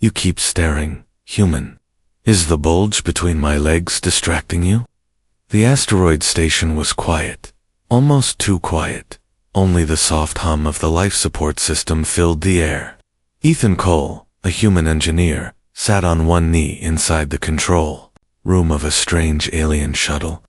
You keep staring, human. Is the bulge between my legs distracting you? The asteroid station was quiet, almost too quiet. Only the soft hum of the life support system filled the air. Ethan Cole, a human engineer, sat on one knee inside the control room of a strange alien shuttle.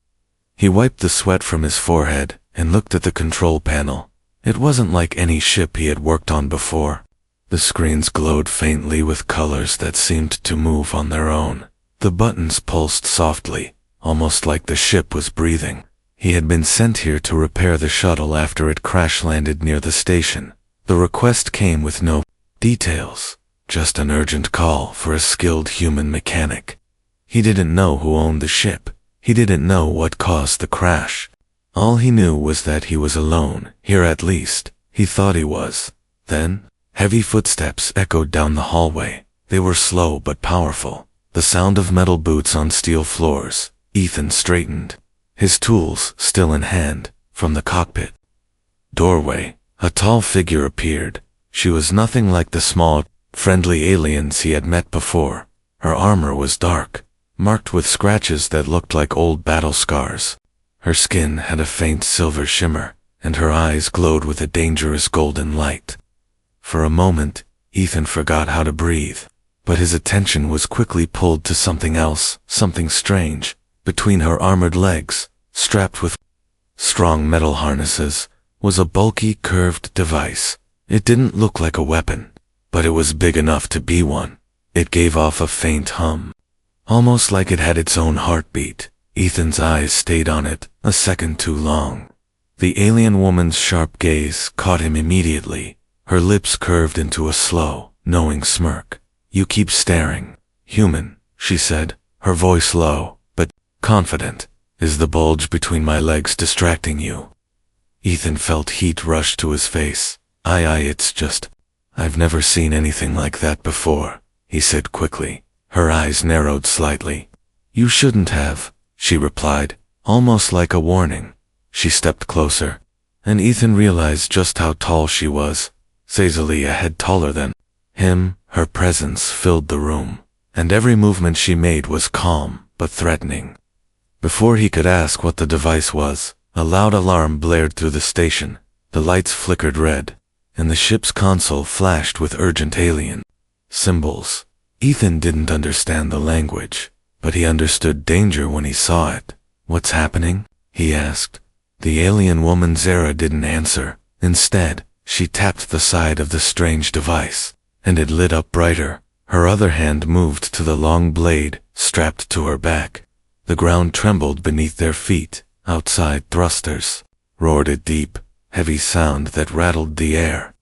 He wiped the sweat from his forehead and looked at the control panel. It wasn't like any ship he had worked on before. The screens glowed faintly with colors that seemed to move on their own. The buttons pulsed softly, almost like the ship was breathing. He had been sent here to repair the shuttle after it crash-landed near the station. The request came with no details, just an urgent call for a skilled human mechanic. He didn't know who owned the ship. He didn't know what caused the crash. All he knew was that he was alone, here at least. He thought he was. Then, heavy footsteps echoed down the hallway. They were slow but powerful. The sound of metal boots on steel floors. Ethan straightened, his tools still in hand, from the cockpit. Doorway. A tall figure appeared. She was nothing like the small, friendly aliens he had met before. Her armor was dark, marked with scratches that looked like old battle scars. Her skin had a faint silver shimmer, and her eyes glowed with a dangerous golden light. For a moment, Ethan forgot how to breathe, but his attention was quickly pulled to something else, something strange. Between her armored legs, strapped with strong metal harnesses, was a bulky, curved device. It didn't look like a weapon, but it was big enough to be one. It gave off a faint hum, almost like it had its own heartbeat. Ethan's eyes stayed on it a second too long. The alien woman's sharp gaze caught him immediately. Her lips curved into a slow, knowing smirk. "You keep staring, human," she said, her voice low, but confident. "Is the bulge between my legs distracting you?" Ethan felt heat rush to his face. It's just, I've never seen anything like that before," he said quickly. Her eyes narrowed slightly. "You shouldn't have," she replied, almost like a warning. She stepped closer, and Ethan realized just how tall she was, sagely a head taller than him. Her presence filled the room, and every movement she made was calm but threatening. Before he could ask what the device was, a loud alarm blared through the station. The lights flickered red, and the ship's console flashed with urgent alien symbols. Ethan didn't understand the language, but he understood danger when he saw it. "What's happening?" he asked. The alien woman Zara didn't answer. Instead, she tapped the side of the strange device, and it lit up brighter. Her other hand moved to the long blade strapped to her back. The ground trembled beneath their feet. Outside thrusters roared a deep, heavy sound that rattled the air.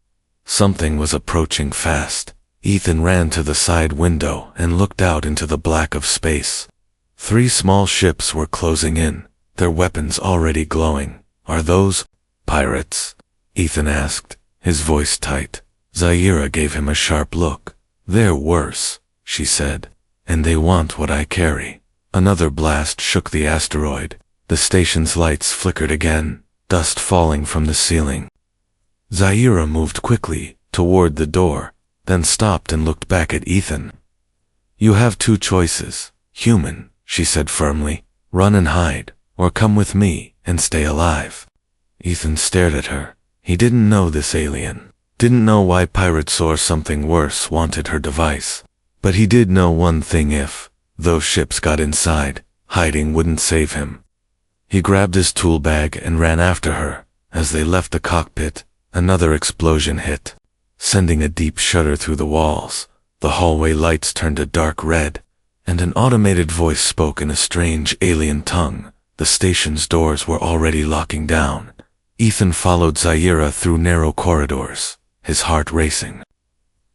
Something was approaching fast. Ethan ran to the side window and looked out into the black of space. 3 small ships were closing in, their weapons already glowing. "Are those pirates?" Ethan asked, his voice tight. Zaira gave him a sharp look. "They're worse," she said, "and they want what I carry." Another blast shook the asteroid. The station's lights flickered again, dust falling from the ceiling. Zaira moved quickly toward the door, then stopped and looked back at Ethan. "You have 2 choices, human," she said firmly. "Run and hide, or come with me and stay alive." Ethan stared at her. He didn't know this alien, didn't know why pirates or something worse wanted her device. But he did know one thing: if those ships got inside, hiding wouldn't save him. He grabbed his tool bag and ran after her. As they left the cockpit, another explosion hit, sending a deep shudder through the walls. The hallway lights turned a dark red, and an automated voice spoke in a strange alien tongue. The station's doors were already locking down. Ethan followed Zaira through narrow corridors, his heart racing.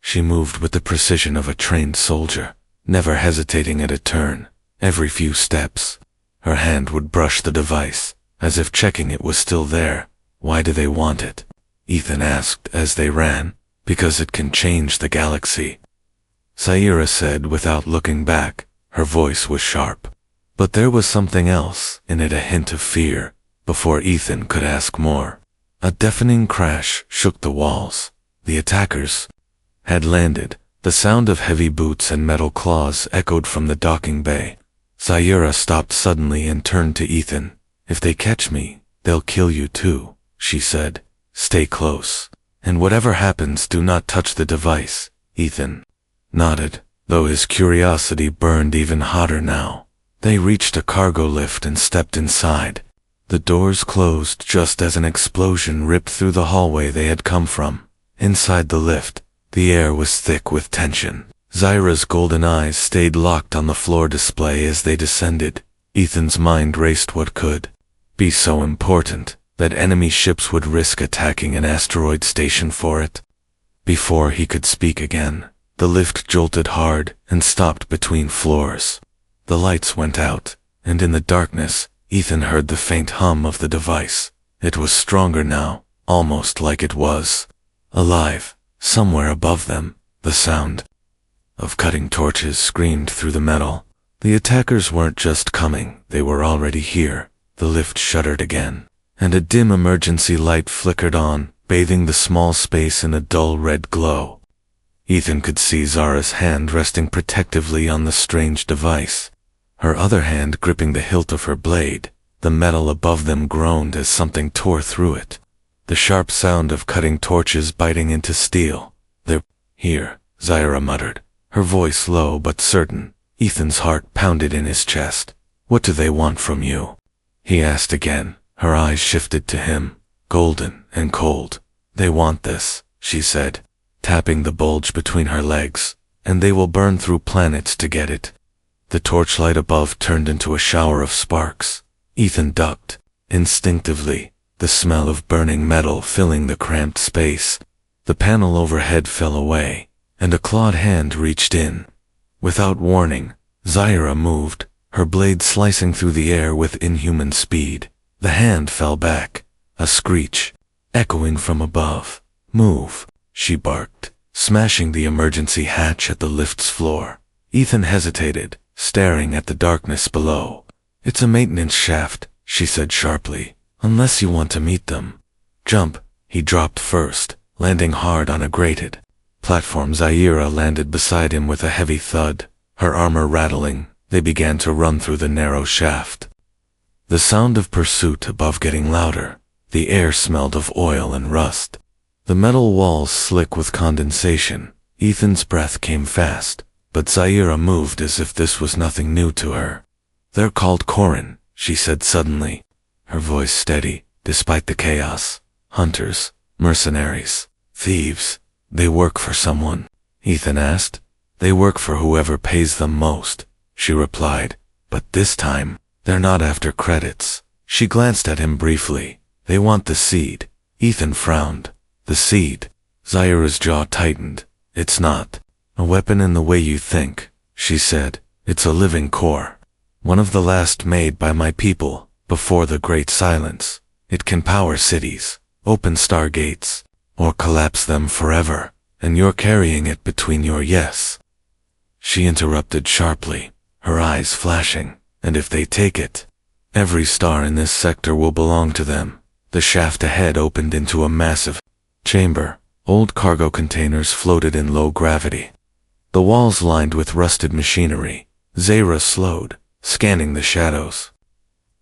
She moved with the precision of a trained soldier, never hesitating at a turn. Every few steps, her hand would brush the device, as if checking it was still there. "Why do they want it?" Ethan asked as they ran. "Because it can change the galaxy," Zaira said without looking back. Her voice was sharp, but there was something else in it, a hint of fear. Before Ethan could ask more, a deafening crash shook the walls. The attackers had landed, The sound of heavy boots and metal claws echoed from the docking bay. Zaira stopped suddenly and turned to Ethan. "If they catch me, they'll kill you too," she said. "Stay close. And whatever happens, do not touch the device." Ethan nodded, though his curiosity burned even hotter now. They reached a cargo lift and stepped inside. The doors closed just as an explosion ripped through the hallway they had come from. Inside the lift, the air was thick with tension. Zaira's golden eyes stayed locked on the floor display as they descended. Ethan's mind raced what could be so important that enemy ships would risk attacking an asteroid station for it. Before he could speak again, the lift jolted hard and stopped between floors. The lights went out, and in the darkness, Ethan heard the faint hum of the device. It was stronger now, almost like it was alive. Somewhere above them, the sound of cutting torches screamed through the metal. The attackers weren't just coming, they were already here. The lift shuddered again, and a dim emergency light flickered on, bathing the small space in a dull red glow. Ethan could see Zara's hand resting protectively on the strange device, her other hand gripping the hilt of her blade. The metal above them groaned as something tore through it. The sharp sound of cutting torches biting into steel. "They're here," Zaira muttered, her voice low but certain. Ethan's heart pounded in his chest. "What do they want from you?" he asked again. Her eyes shifted to him, golden and cold. "They want this," she said, tapping the bulge between her legs, "and they will burn through planets to get it." The torchlight above turned into a shower of sparks. Ethan ducked, instinctively, the smell of burning metal filling the cramped space. The panel overhead fell away, and a clawed hand reached in. Without warning, Zaira moved, her blade slicing through the air with inhuman speed. The hand fell back, a screech, echoing from above. "Move," she barked, smashing the emergency hatch at the lift's floor. Ethan hesitated, staring at the darkness below. "It's a maintenance shaft," she said sharply, "unless you want to meet them." "Jump." He dropped first, landing hard on a grated platform. Zaira landed beside him with a heavy thud, her armor rattling. They began to run through the narrow shaft. The sound of pursuit above getting louder. The air smelled of oil and rust. The metal walls slick with condensation. Ethan's breath came fast, but Zaira moved as if this was nothing new to her. "They're called Corin," she said suddenly, her voice steady, despite the chaos. "Hunters, mercenaries, thieves. They work for someone?" Ethan asked. "They work for whoever pays them most," she replied. "But this time, they're not after credits." She glanced at him briefly. "They want the seed." Ethan frowned. "The seed?" Zaira's jaw tightened. "It's not a weapon in the way you think," she said. "It's a living core. One of the last made by my people, before the Great Silence. It can power cities, open stargates, or collapse them forever, and you're carrying it between your yes." She interrupted sharply, her eyes flashing. "And if they take it, every star in this sector will belong to them." The shaft ahead opened into a massive chamber. Old cargo containers floated in low gravity, the walls lined with rusted machinery. Zaira slowed, scanning the shadows.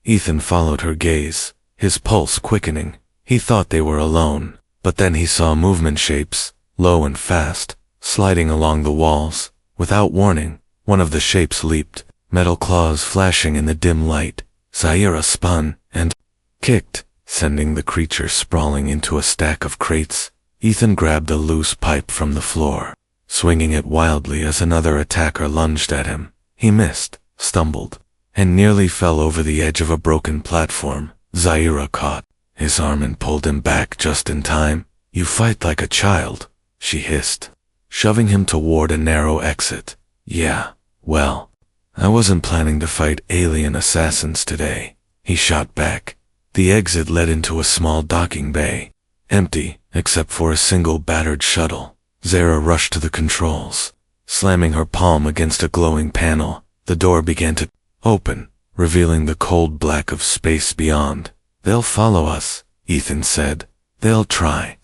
Ethan followed her gaze, his pulse quickening. He thought they were alone, but then he saw movement shapes, low and fast, sliding along the walls. Without warning, one of the shapes leaped, metal claws flashing in the dim light. Zaira spun and kicked, sending the creature sprawling into a stack of crates. Ethan grabbed a loose pipe from the floor, swinging it wildly as another attacker lunged at him. He missed, stumbled, and nearly fell over the edge of a broken platform. Zaira caught his arm and pulled him back just in time. "You fight like a child," she hissed, shoving him toward a narrow exit. "Yeah, well, I wasn't planning to fight alien assassins today," he shot back. The exit led into a small docking bay, empty except for a single battered shuttle. Zaira rushed to the controls, slamming her palm against a glowing panel. The door began to open, revealing the cold black of space beyond. "They'll follow us," Ethan said. "They'll try,"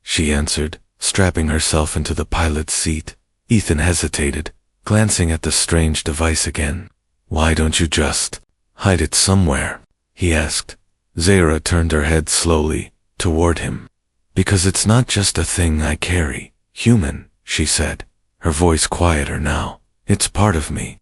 she answered, strapping herself into the pilot's seat. Ethan hesitated, glancing at the strange device again. Why don't you just hide it somewhere? He asked. Zahra turned her head slowly toward him. Because it's not just a thing I carry, human, she said, her voice quieter now. It's part of me.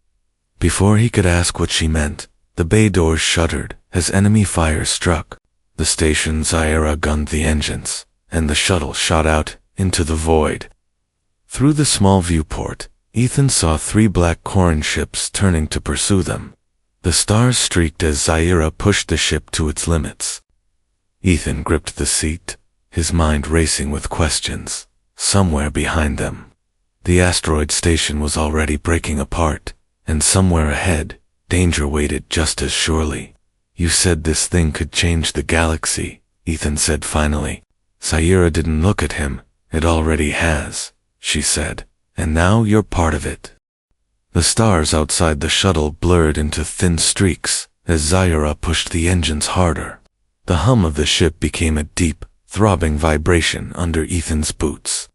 Before he could ask what she meant, the bay doors shuddered as enemy fire struck. The station Zahra gunned the engines, and the shuttle shot out into the void. Through the small viewport, Ethan saw 3 black Corran ships turning to pursue them. The stars streaked as Zahra pushed the ship to its limits. Ethan gripped the seat, his mind racing with questions. Somewhere behind them, the asteroid station was already breaking apart, and somewhere ahead, danger waited just as surely. You said this thing could change the galaxy, Ethan said finally. Zahra didn't look at him. It already has, she said, and now you're part of it. The stars outside the shuttle blurred into thin streaks as Zahra pushed the engines harder. The hum of the ship became a deep, throbbing vibration under Ethan's boots.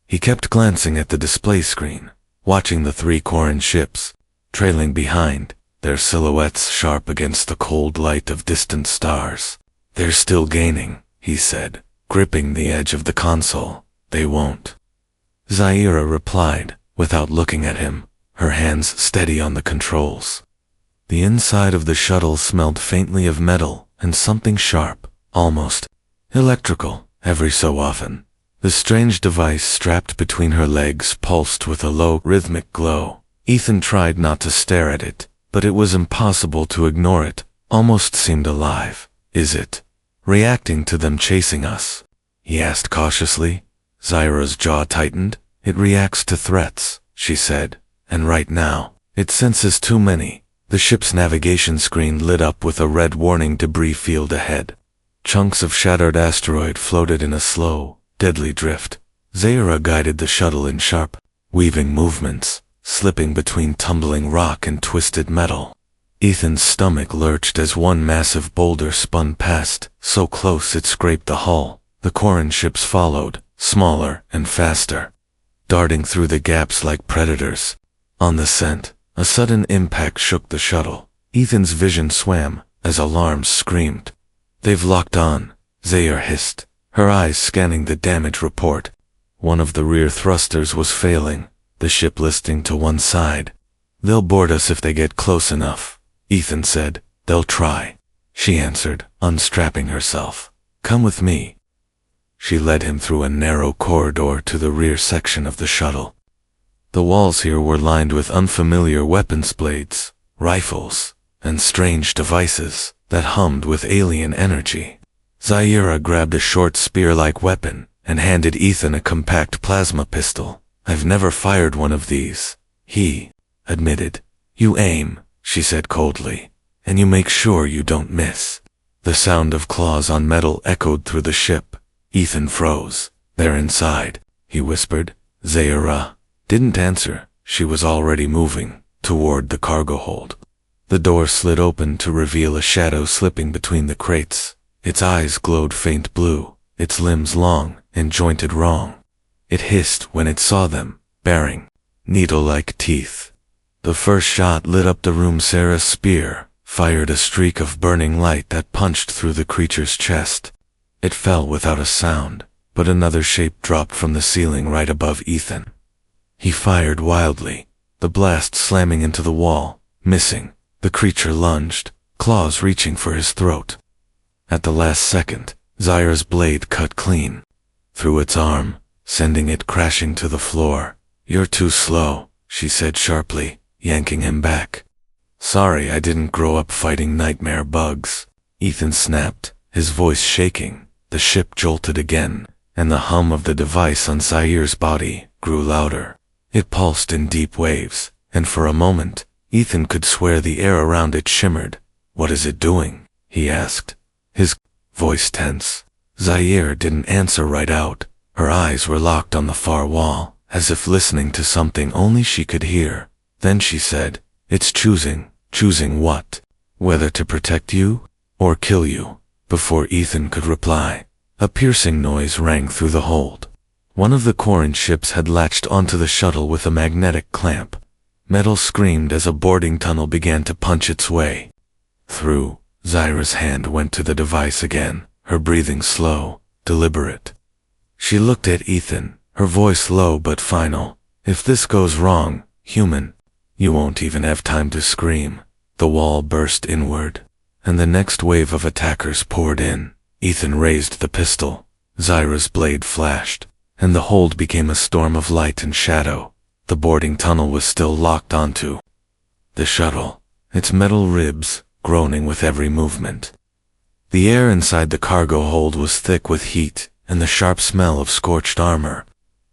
He kept glancing at the display screen, watching the 3 Corran ships, trailing behind, their silhouettes sharp against the cold light of distant stars. They're still gaining, he said, gripping the edge of the console. They won't. Zahra replied, without looking at him, her hands steady on the controls. The inside of the shuttle smelled faintly of metal and something sharp, almost electrical. Every so often, the strange device strapped between her legs pulsed with a low, rhythmic glow. Ethan tried not to stare at it, but it was impossible to ignore it. Almost seemed alive. Is it reacting to them chasing us? He asked cautiously. Zahra's jaw tightened. It reacts to threats, she said, and right now, it senses too many. The ship's navigation screen lit up with a red warning debris field ahead. Chunks of shattered asteroid floated in a slow, deadly drift. Zahra guided the shuttle in sharp, weaving movements, slipping between tumbling rock and twisted metal. Ethan's stomach lurched as one massive boulder spun past, so close it scraped the hull. The Corran ships followed, smaller and faster, darting through the gaps like predators. On the scent, a sudden impact shook the shuttle. Ethan's vision swam as alarms screamed. They've locked on, Zahra hissed, her eyes scanning the damage report. One of the rear thrusters was failing, the ship listing to one side. They'll board us if they get close enough, Ethan said. They'll try, she answered, unstrapping herself. Come with me. She led him through a narrow corridor to the rear section of the shuttle. The walls here were lined with unfamiliar weapons blades, rifles, and strange devices that hummed with alien energy. Zahra grabbed a short spear-like weapon and handed Ethan a compact plasma pistol. I've never fired one of these, he admitted. You aim, she said coldly, and you make sure you don't miss. The sound of claws on metal echoed through the ship. Ethan froze. They're inside, he whispered. Zahra didn't answer. She was already moving toward the cargo hold. The door slid open to reveal a shadow slipping between the crates. Its eyes glowed faint blue, its limbs long and jointed wrong. It hissed when it saw them, baring needle-like teeth. The first shot lit up the room. Sarah's spear fired a streak of burning light that punched through the creature's chest. It fell without a sound, but another shape dropped from the ceiling right above Ethan. He fired wildly, the blast slamming into the wall, missing. The creature lunged, claws reaching for his throat. At the last second, Zahra's blade cut clean through its arm, sending it crashing to the floor. You're too slow, she said sharply, yanking him back. Sorry I didn't grow up fighting nightmare bugs, Ethan snapped, his voice shaking. The ship jolted again, and the hum of the device on Zahra's body grew louder. It pulsed in deep waves, and for a moment, Ethan could swear the air around it shimmered. What is it doing? He asked, his voice tense. Zahra didn't answer right out. Her eyes were locked on the far wall, as if listening to something only she could hear. Then she said, It's choosing. Choosing what? Whether to protect you or kill you. Before Ethan could reply, a piercing noise rang through the hold. One of the Corin ships had latched onto the shuttle with a magnetic clamp. Metal screamed as a boarding tunnel began to punch its way through. Zyra's hand went to the device again, her breathing slow, deliberate. She looked at Ethan, her voice low but final. If this goes wrong, human, you won't even have time to scream. The wall burst inward, and the next wave of attackers poured in. Ethan raised the pistol. Zyra's blade flashed, and the hold became a storm of light and shadow. The boarding tunnel was still locked onto the shuttle, its metal ribs groaning with every movement. The air inside the cargo hold was thick with heat and the sharp smell of scorched armor.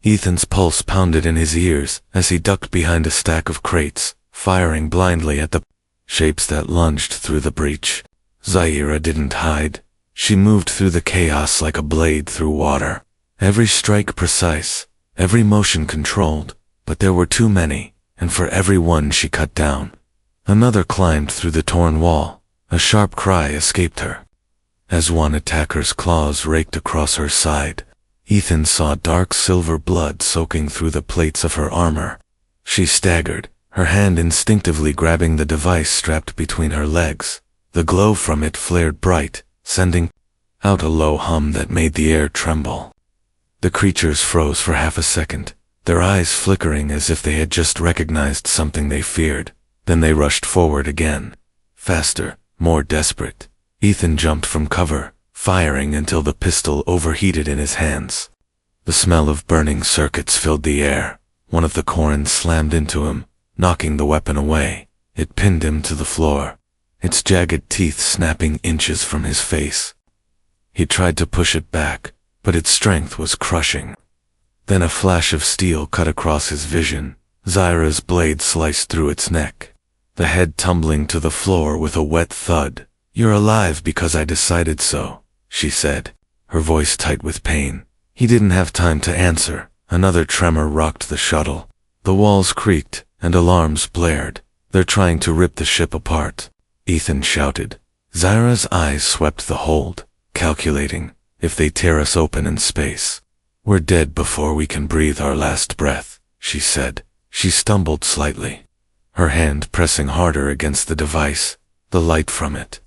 Ethan's pulse pounded in his ears as he ducked behind a stack of crates, firing blindly at the shapes that lunged through the breach. Zyra didn't hide. She moved through the chaos like a blade through water. Every strike precise, every motion controlled, but there were too many, and for every one she cut down, another climbed through the torn wall. A sharp cry escaped her. As one attacker's claws raked across her side, Ethan saw dark silver blood soaking through the plates of her armor. She staggered, her hand instinctively grabbing the device strapped between her legs. The glow from it flared bright, sending out a low hum that made the air tremble. The creatures froze for half a second, their eyes flickering as if they had just recognized something they feared. Then they rushed forward again. Faster, more desperate. Ethan jumped from cover, firing until the pistol overheated in his hands. The smell of burning circuits filled the air. One of the Corins slammed into him, knocking the weapon away. It pinned him to the floor, its jagged teeth snapping inches from his face. He tried to push it back, but its strength was crushing. Then a flash of steel cut across his vision. Zyra's blade sliced through its neck, the head tumbling to the floor with a wet thud. "You're alive because I decided so," she said, her voice tight with pain. He didn't have time to answer. Another tremor rocked the shuttle. The walls creaked, and alarms blared. "They're trying to rip the ship apart," Ethan shouted. Zyra's eyes swept the hold, calculating, if they tear us open in space, we're dead before we can breathe our last breath, she said. She stumbled slightly, her hand pressing harder against the device. The light from it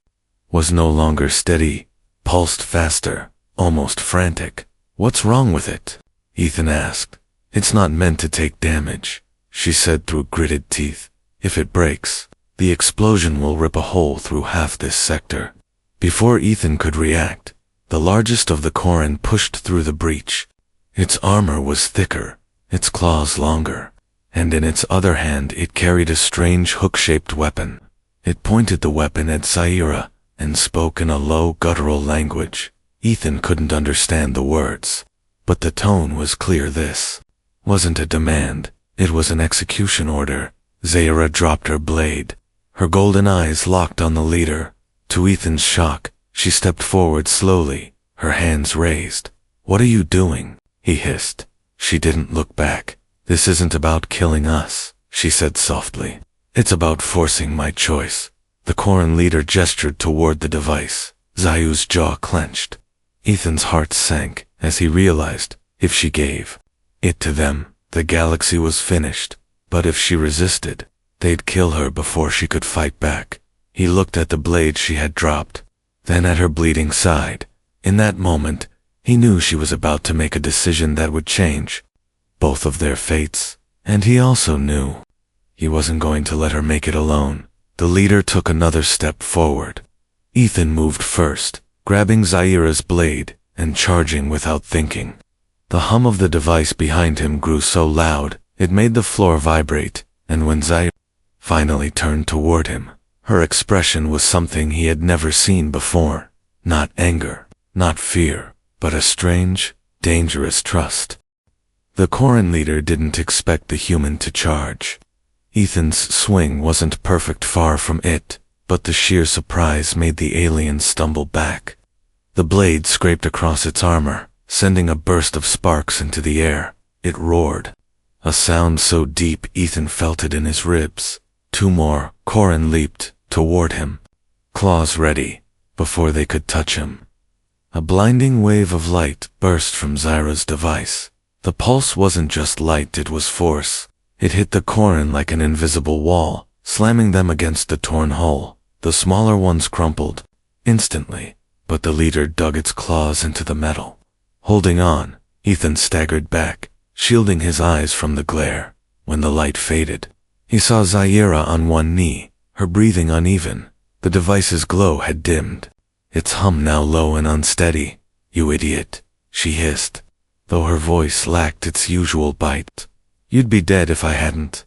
was no longer steady, pulsed faster, almost frantic. "What's wrong with it?" Ethan asked. "It's not meant to take damage," she said through gritted teeth. "If it breaks, the explosion will rip a hole through half this sector." Before Ethan could react, the largest of the Corin pushed through the breach. Its armor was thicker, its claws longer, and in its other hand it carried a strange hook-shaped weapon. It pointed the weapon at Zyra and spoke in a low, guttural language. Ethan couldn't understand the words, but the tone was clear. This wasn't a demand, it was an execution order. Zyra dropped her blade, her golden eyes locked on the leader. To Ethan's shock, she stepped forward slowly, her hands raised. "What are you doing?" he hissed. She didn't look back. "This isn't about killing us," she said softly. "It's about forcing my choice." The Corin leader gestured toward the device. Zayu's jaw clenched. Ethan's heart sank as he realized, if she gave it to them, the galaxy was finished. But if she resisted, they'd kill her before she could fight back. He looked at the blade she had dropped, then at her bleeding side. In that moment, he knew she was about to make a decision that would change both of their fates, and he also knew he wasn't going to let her make it alone. The leader took another step forward. Ethan moved first, grabbing Zyra's blade and charging without thinking. The hum of the device behind him grew so loud, it made the floor vibrate, and when Zyra finally turned toward him, her expression was something he had never seen before. Not anger, not fear, but a strange, dangerous trust. The Corin leader didn't expect the human to charge. Ethan's swing wasn't perfect, far from it, but the sheer surprise made the alien stumble back. The blade scraped across its armor, sending a burst of sparks into the air. It roared, a sound so deep Ethan felt it in his ribs. Two more Corin leaped toward him, claws ready, before they could touch him. A blinding wave of light burst from Zyra's device. The pulse wasn't just light, it was force. It hit the Koran like an invisible wall, slamming them against the torn hull. The smaller ones crumpled instantly, but the leader dug its claws into the metal. Holding on, Ethan staggered back, shielding his eyes from the glare. When the light faded, he saw Zaira on one knee, her breathing uneven. The device's glow had dimmed, its hum now low and unsteady. "You idiot," she hissed, though her voice lacked its usual bite. You'd be dead if I hadn't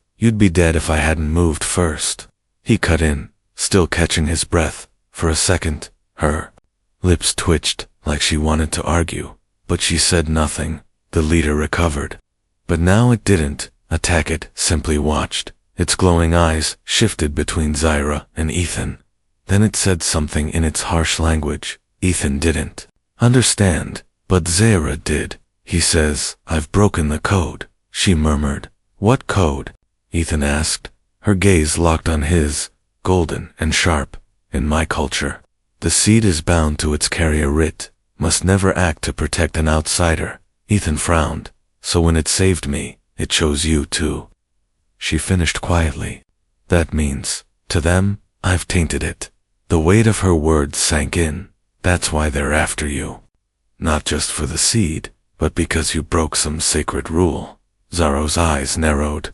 moved first." He cut in, still catching his breath. For a second, her lips twitched like she wanted to argue, but she said nothing. The leader recovered. But now it didn't attack, it simply watched. Its glowing eyes shifted between Zaira and Ethan. Then it said something in its harsh language. Ethan didn't understand, but Zaira did. "He says, I've broken the code," she murmured. "What code?" Ethan asked. Her gaze locked on his, golden and sharp. "In my culture, the seed is bound to its carrier writ, must never act to protect an outsider." Ethan frowned. "So when it saved me, it chose you too," she finished quietly. "That means, to them, I've tainted it." The weight of her words sank in. "That's why they're after you. Not just for the seed, but because you broke some sacred rule." Zaro's eyes narrowed.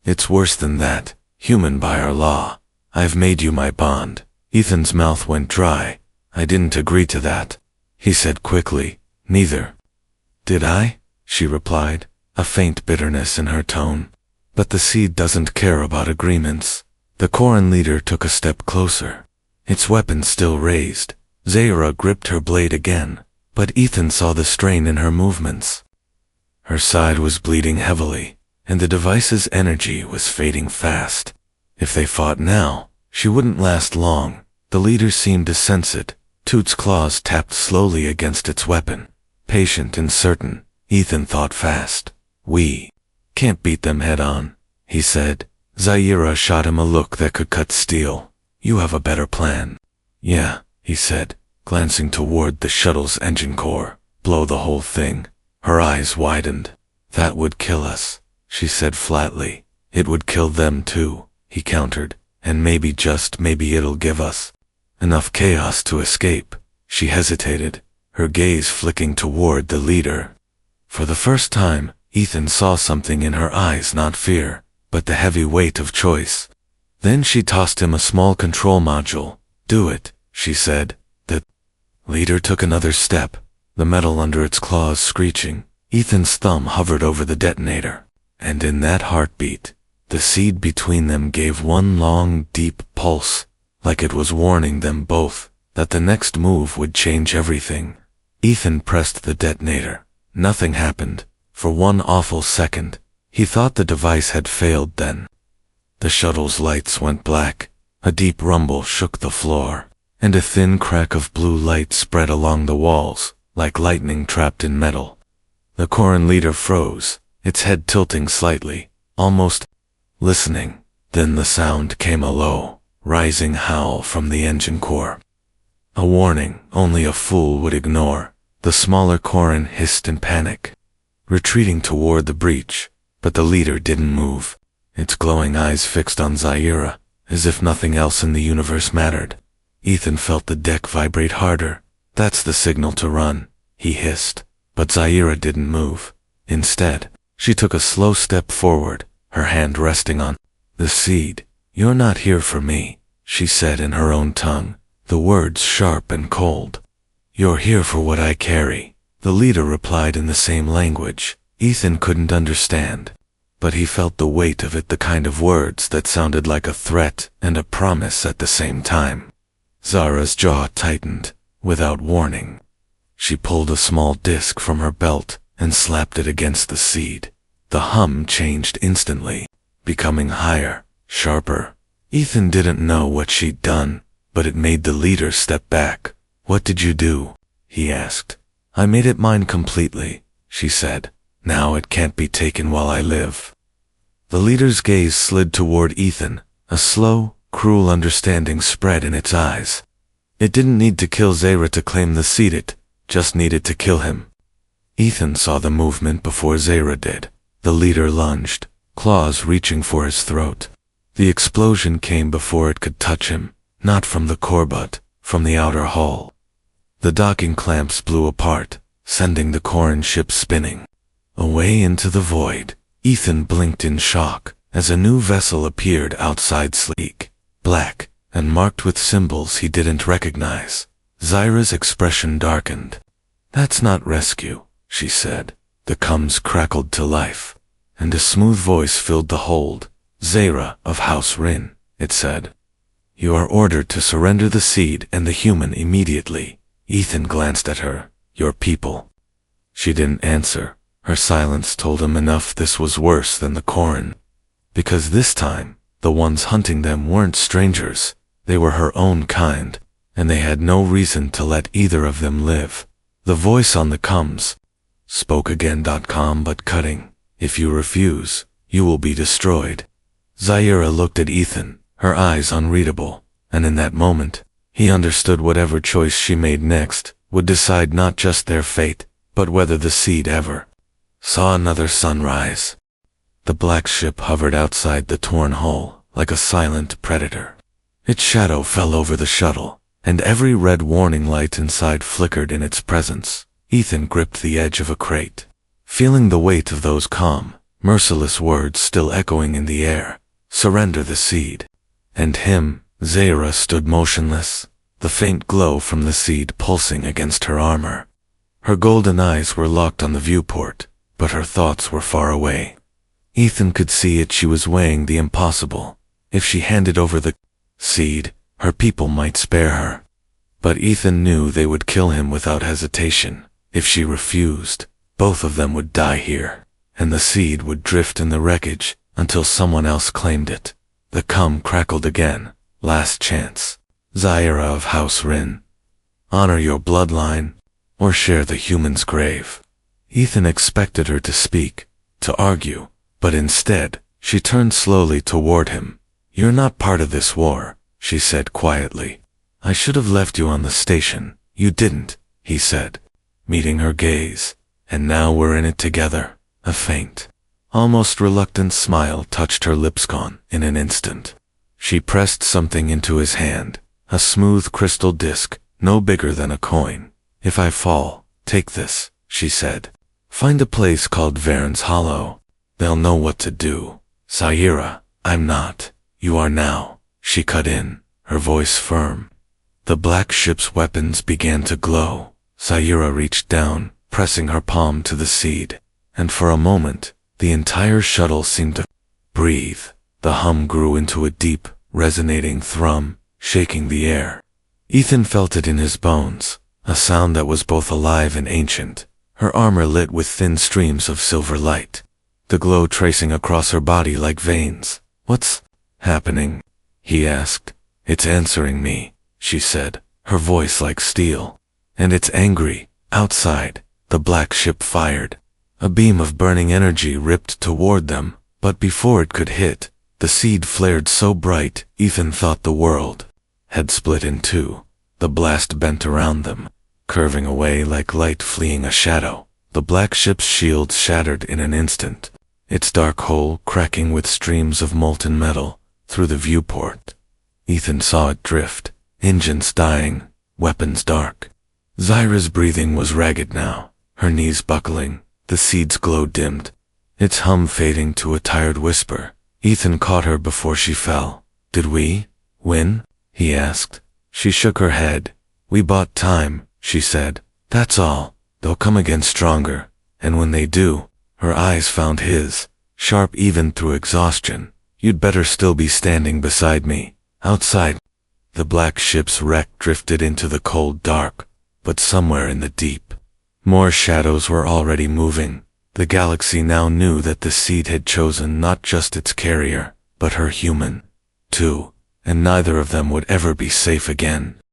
"It's worse than that. Human by our law. I've made you my bond." Ethan's mouth went dry. "I didn't agree to that," he said quickly. "Neither did I," she replied, a faint bitterness in her tone. "But the seed doesn't care about agreements." The Koran leader took a step closer, its weapon still raised. Zaira gripped her blade again, but Ethan saw the strain in her movements. Her side was bleeding heavily, and the device's energy was fading fast. If they fought now, she wouldn't last long. The leader seemed to sense it. Toot's claws tapped slowly against its weapon. Patient and certain, Ethan thought fast. "We can't beat them head on," he said. Zaira shot him a look that could cut steel. "You have a better plan." "Yeah," he said, glancing toward the shuttle's engine core. "Blow the whole thing." Her eyes widened. "That would kill us," she said flatly. "It would kill them too," he countered. "And maybe, just maybe, it'll give us enough chaos to escape." She hesitated, her gaze flicking toward the leader. For the first time, Ethan saw something in her eyes, not fear, but the heavy weight of choice. Then she tossed him a small control module. "Do it," she said. The leader took another step, the metal under its claws screeching. Ethan's thumb hovered over the detonator, and in that heartbeat, the seed between them gave one long, deep pulse, like it was warning them both that the next move would change everything. Ethan pressed the detonator. Nothing happened. For one awful second, he thought the device had failed. Then the shuttle's lights went black, a deep rumble shook the floor, and a thin crack of blue light spread along the walls, like lightning trapped in metal. The Koran leader froze, its head tilting slightly, almost listening. Then the sound came, a low, rising howl from the engine core. A warning only a fool would ignore. The smaller Koran hissed in panic, retreating toward the breach, but the leader didn't move, its glowing eyes fixed on Zaira, as if nothing else in the universe mattered. Ethan felt the deck vibrate harder. "That's the signal to run," he hissed. But Zaira didn't move. Instead, she took a slow step forward, her hand resting on the seed. "You're not here for me," she said in her own tongue, the words sharp and cold. "You're here for what I carry," the leader replied in the same language. Ethan couldn't understand, but he felt the weight of it, the kind of words that sounded like a threat and a promise at the same time. Zara's jaw tightened, without warning. She pulled a small disc from her belt and slapped it against the seed. The hum changed instantly, becoming higher, sharper. Ethan didn't know what she'd done, but it made the leader step back. "What did you do?" he asked. "I made it mine completely," she said. "Now it can't be taken while I live." The leader's gaze slid toward Ethan, a slow, cruel understanding spread in its eyes. It didn't need to kill Zaira to claim the seed, it just needed to kill him. Ethan saw the movement before Zara did. The leader lunged, claws reaching for his throat. The explosion came before it could touch him, not from the core but from the outer hull. The docking clamps blew apart, sending the Corran ship spinning. Away into the void, Ethan blinked in shock as a new vessel appeared outside, sleek, black, and marked with symbols he didn't recognize. Zara's expression darkened. "That's not rescue," she said. The cums crackled to life, and a smooth voice filled the hold. "Zara of House Rin," it said. "You are ordered to surrender the seed and the human immediately." Ethan glanced at her. "Your people." She didn't answer. Her silence told him enough. This was worse than the Corran. Because this time, the ones hunting them weren't strangers. They were her own kind, and they had no reason to let either of them live. The voice on the cums spoke again, calm but cutting. "If you refuse, you will be destroyed." Zara looked at Ethan, her eyes unreadable, and in that moment, he understood whatever choice she made next would decide not just their fate, but whether the seed ever saw another sunrise. The black ship hovered outside the torn hull, like a silent predator. Its shadow fell over the shuttle, and every red warning light inside flickered in its presence. Ethan gripped the edge of a crate, feeling the weight of those calm, merciless words still echoing in the air. "Surrender the seed." And him, Zara stood motionless, the faint glow from the seed pulsing against her armor. Her golden eyes were locked on the viewport, but her thoughts were far away. Ethan could see it. She was weighing the impossible. If she handed over the seed, her people might spare her. But Ethan knew they would kill him without hesitation. If she refused, both of them would die here, and the seed would drift in the wreckage until someone else claimed it. The cum crackled again. "Last chance. Zara of House Rin. Honor your bloodline, or share the human's grave." Ethan expected her to speak, to argue, but instead, she turned slowly toward him. "You're not part of this war," she said quietly. "I should have left you on the station." "You didn't," he said, meeting her gaze. "And now we're in it together." A faint, almost reluctant smile touched her lips. Gone in an instant. She pressed something into his hand, a smooth crystal disc, no bigger than a coin. "If I fall, take this," she said. "Find a place called Varen's Hollow. They'll know what to do." "Zara, I'm not. You are now," she cut in, her voice firm. The black ship's weapons began to glow. Zara reached down, pressing her palm to the seed, and for a moment, the entire shuttle seemed to breathe. The hum grew into a deep, resonating thrum, shaking the air. Ethan felt it in his bones, a sound that was both alive and ancient. Her armor lit with thin streams of silver light, the glow tracing across her body like veins. "What's happening?" he asked. "It's answering me," she said, her voice like steel. "And it's angry." Outside, the black ship fired. A beam of burning energy ripped toward them, but before it could hit, the seed flared so bright, Ethan thought the world had split in two. The blast bent around them, curving away like light fleeing a shadow. The black ship's shields shattered in an instant, its dark hull cracking with streams of molten metal through the viewport. Ethan saw it drift, engines dying, weapons dark. Zara's breathing was ragged now, her knees buckling, the seed's glow dimmed, its hum fading to a tired whisper. Ethan caught her before she fell. "Did we win?" he asked. She shook her head. "We bought time," she said. "That's all. They'll come again stronger, and when they do," her eyes found his, sharp even through exhaustion, "you'd better still be standing beside me." Outside, the black ship's wreck drifted into the cold dark, but somewhere in the deep, more shadows were already moving. The galaxy now knew that the seed had chosen not just its carrier, but her human, too, and neither of them would ever be safe again.